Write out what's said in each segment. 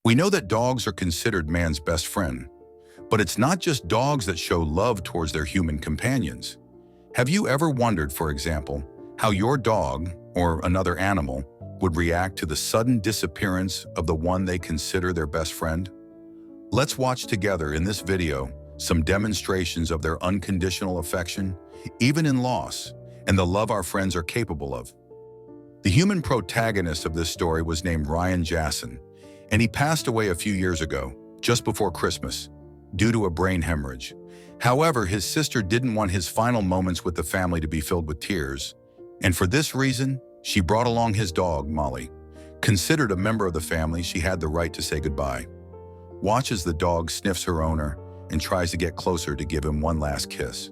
We know that dogs are considered man's best friend, but it's not just dogs that show love towards their human companions. Have you ever wondered, for example, how your dog or another animal would react to the sudden disappearance of the one they consider their best friend? Let's watch together in this video some demonstrations of their unconditional affection, even in loss, and the love our friends are capable of. The human protagonist of this story was named Ryan Jasson, and he passed away a few years ago, just before Christmas, due to a brain hemorrhage. However, his sister didn't want his final moments with the family to be filled with tears, and for this reason, she brought along his dog, Molly. Considered a member of the family, she had the right to say goodbye. Watch as the dog sniffs her owner and tries to get closer to give him one last kiss.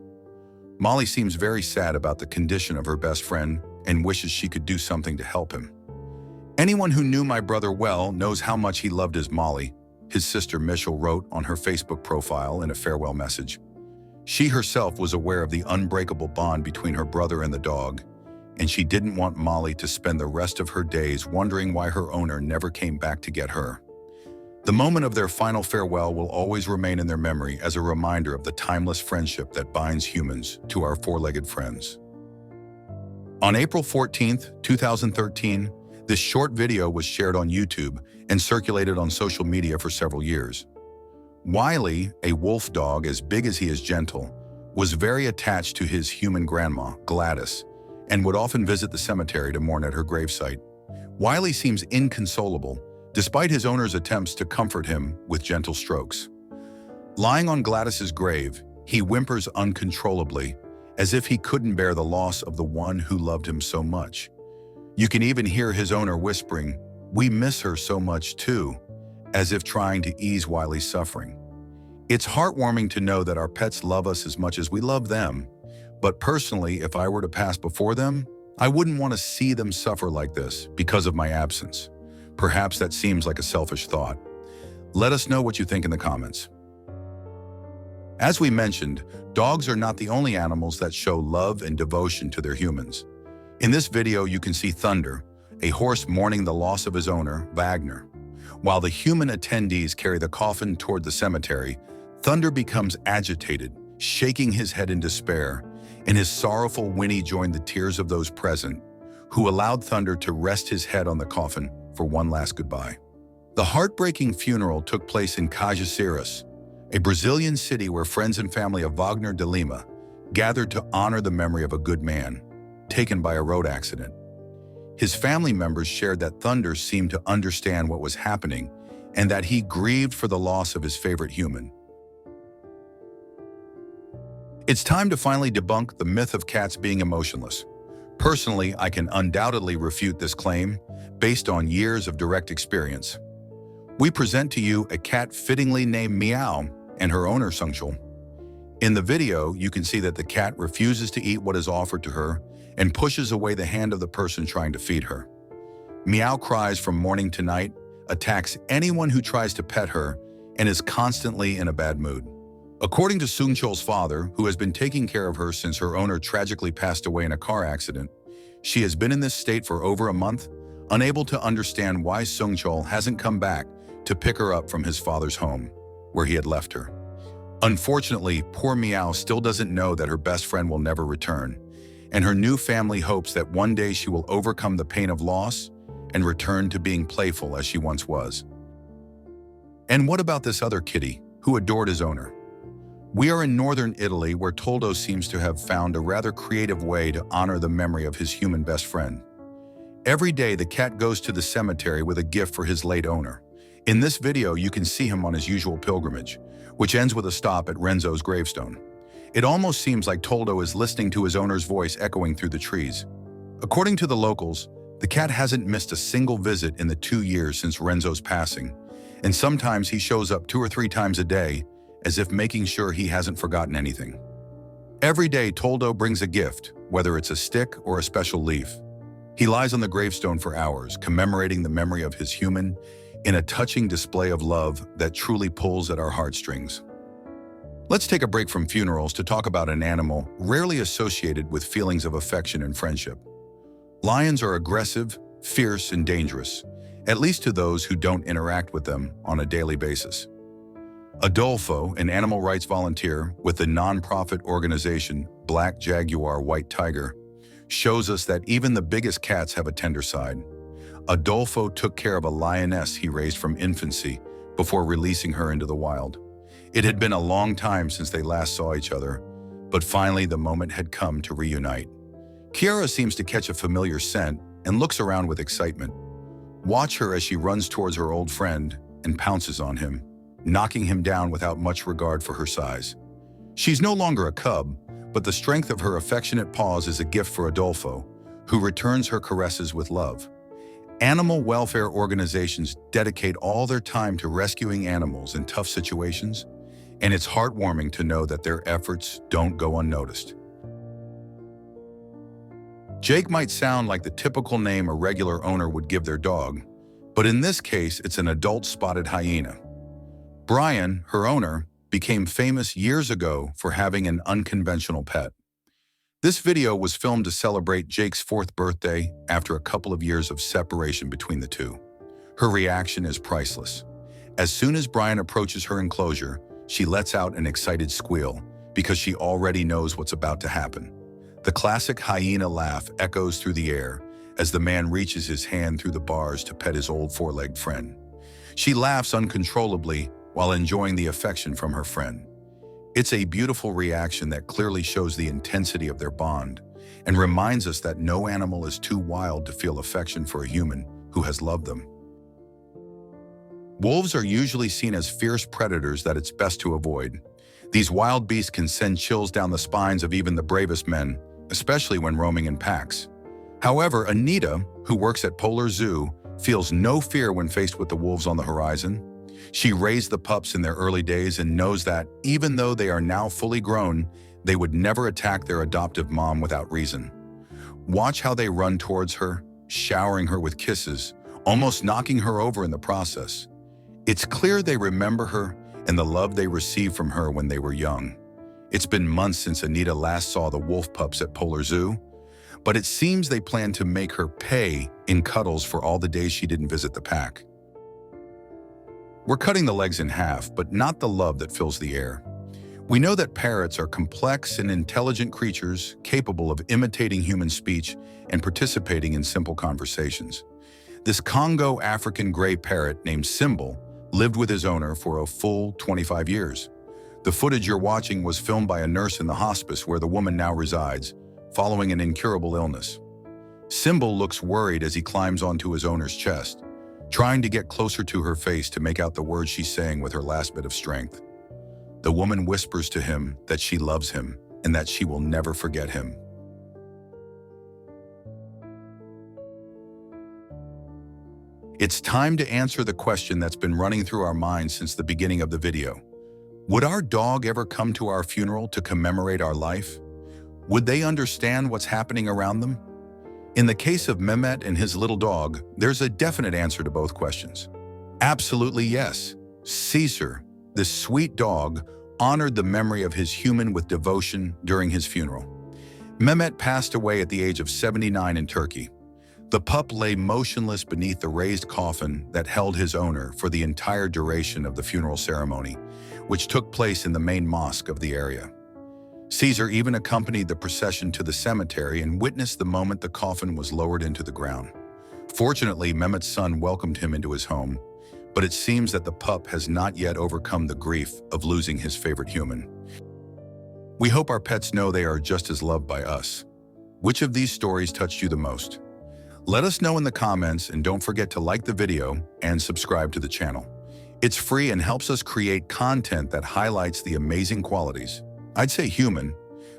Molly seems very sad about the condition of her best friend and wishes she could do something to help him. Anyone who knew my brother well knows how much he loved his Molly, his sister Michelle wrote on her Facebook profile in a farewell message. She herself was aware of the unbreakable bond between her brother and the dog, and she didn't want Molly to spend the rest of her days wondering why her owner never came back to get her. The moment of their final farewell will always remain in their memory as a reminder of the timeless friendship that binds humans to our four-legged friends. On April 14, 2013, this short video was shared on YouTube and circulated on social media for several years. Wiley, a wolf dog as big as he is gentle, was very attached to his human grandma, Gladys, and would often visit the cemetery to mourn at her gravesite. Wiley seems inconsolable, despite his owner's attempts to comfort him with gentle strokes. Lying on Gladys's grave, he whimpers uncontrollably, as if he couldn't bear the loss of the one who loved him so much. You can even hear his owner whispering, "We miss her so much too," as if trying to ease Wiley's suffering. It's heartwarming to know that our pets love us as much as we love them, but personally, if I were to pass before them, I wouldn't want to see them suffer like this because of my absence. Perhaps that seems like a selfish thought. Let us know what you think in the comments. As we mentioned, dogs are not the only animals that show love and devotion to their humans. In this video, you can see Thunder, a horse mourning the loss of his owner, Wagner. While the human attendees carry the coffin toward the cemetery, Thunder becomes agitated, shaking his head in despair, and his sorrowful whinny joined the tears of those present, who allowed Thunder to rest his head on the coffin for one last goodbye. The heartbreaking funeral took place in Caxias, a Brazilian city where friends and family of Wagner de Lima gathered to honor the memory of a good man, taken by a road accident. His family members shared that Thunder seemed to understand what was happening and that he grieved for the loss of his favorite human. It's time to finally debunk the myth of cats being emotionless. Personally, I can undoubtedly refute this claim based on years of direct experience. We present to you a cat fittingly named Meow and her owner Sungchul. In the video, you can see that the cat refuses to eat what is offered to her and pushes away the hand of the person trying to feed her. Meow cries from morning to night, attacks anyone who tries to pet her, and is constantly in a bad mood. According to Sungchul's father, who has been taking care of her since her owner tragically passed away in a car accident, she has been in this state for over a month, unable to understand why Sungchul hasn't come back to pick her up from his father's home, where he had left her. Unfortunately, poor Meow still doesn't know that her best friend will never return, and her new family hopes that one day she will overcome the pain of loss and return to being playful as she once was. And what about this other kitty, who adored his owner? We are in northern Italy, where Toldo seems to have found a rather creative way to honor the memory of his human best friend. Every day, the cat goes to the cemetery with a gift for his late owner. In this video, you can see him on his usual pilgrimage, which ends with a stop at Renzo's gravestone. It almost seems like Toldo is listening to his owner's voice echoing through the trees. According to the locals, the cat hasn't missed a single visit in the 2 years since Renzo's passing, and sometimes he shows up 2 or 3 times a day, as if making sure he hasn't forgotten anything. Every day, Toldo brings a gift, whether it's a stick or a special leaf. He lies on the gravestone for hours, commemorating the memory of his human in a touching display of love that truly pulls at our heartstrings. Let's take a break from funerals to talk about an animal rarely associated with feelings of affection and friendship. Lions are aggressive, fierce, and dangerous, at least to those who don't interact with them on a daily basis. Adolfo, an animal rights volunteer with the nonprofit organization Black Jaguar White Tiger, shows us that even the biggest cats have a tender side. Adolfo took care of a lioness he raised from infancy before releasing her into the wild. It had been a long time since they last saw each other, but finally the moment had come to reunite. Kiara seems to catch a familiar scent and looks around with excitement. Watch her as she runs towards her old friend and pounces on him, knocking him down without much regard for her size. She's no longer a cub, but the strength of her affectionate paws is a gift for Adolfo, who returns her caresses with love. Animal welfare organizations dedicate all their time to rescuing animals in tough situations, and it's heartwarming to know that their efforts don't go unnoticed. Jake might sound like the typical name a regular owner would give their dog, but in this case, it's an adult spotted hyena. Brian, her owner, became famous years ago for having an unconventional pet. This video was filmed to celebrate Jake's 4th birthday after a couple of years of separation between the two. Her reaction is priceless. As soon as Brian approaches her enclosure, she lets out an excited squeal because she already knows what's about to happen. The classic hyena laugh echoes through the air as the man reaches his hand through the bars to pet his old 4-legged friend. She laughs uncontrollably while enjoying the affection from her friend. It's a beautiful reaction that clearly shows the intensity of their bond and reminds us that no animal is too wild to feel affection for a human who has loved them. Wolves are usually seen as fierce predators that it's best to avoid. These wild beasts can send chills down the spines of even the bravest men, especially when roaming in packs. However, Anita, who works at Polar Zoo, feels no fear when faced with the wolves on the horizon. She raised the pups in their early days and knows that, even though they are now fully grown, they would never attack their adoptive mom without reason. Watch how they run towards her, showering her with kisses, almost knocking her over in the process. It's clear they remember her and the love they received from her when they were young. It's been months since Anita last saw the wolf pups at Polar Zoo, but it seems they plan to make her pay in cuddles for all the days she didn't visit the pack. We're cutting the legs in half, but not the love that fills the air. We know that parrots are complex and intelligent creatures capable of imitating human speech and participating in simple conversations. This Congo African gray parrot named Symbol lived with his owner for a full 25 years. The footage you're watching was filmed by a nurse in the hospice where the woman now resides, following an incurable illness. Symbol looks worried as he climbs onto his owner's chest, trying to get closer to her face to make out the words she's saying with her last bit of strength. The woman whispers to him that she loves him and that she will never forget him. It's time to answer the question that's been running through our minds since the beginning of the video. Would our dog ever come to our funeral to commemorate our life? Would they understand what's happening around them? In the case of Mehmet and his little dog, there's a definite answer to both questions. Absolutely yes. Caesar, this sweet dog, honored the memory of his human with devotion during his funeral. Mehmet passed away at the age of 79 in Turkey. The pup lay motionless beneath the raised coffin that held his owner for the entire duration of the funeral ceremony, which took place in the main mosque of the area. Caesar even accompanied the procession to the cemetery and witnessed the moment the coffin was lowered into the ground. Fortunately, Mehmet's son welcomed him into his home, but it seems that the pup has not yet overcome the grief of losing his favorite human. We hope our pets know they are just as loved by us. Which of these stories touched you the most? Let us know in the comments, and don't forget to like the video and subscribe to the channel. It's free and helps us create content that highlights the amazing qualities, I'd say human,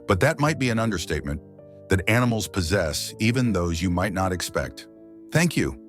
but that might be an understatement, that animals possess, even those you might not expect. Thank you.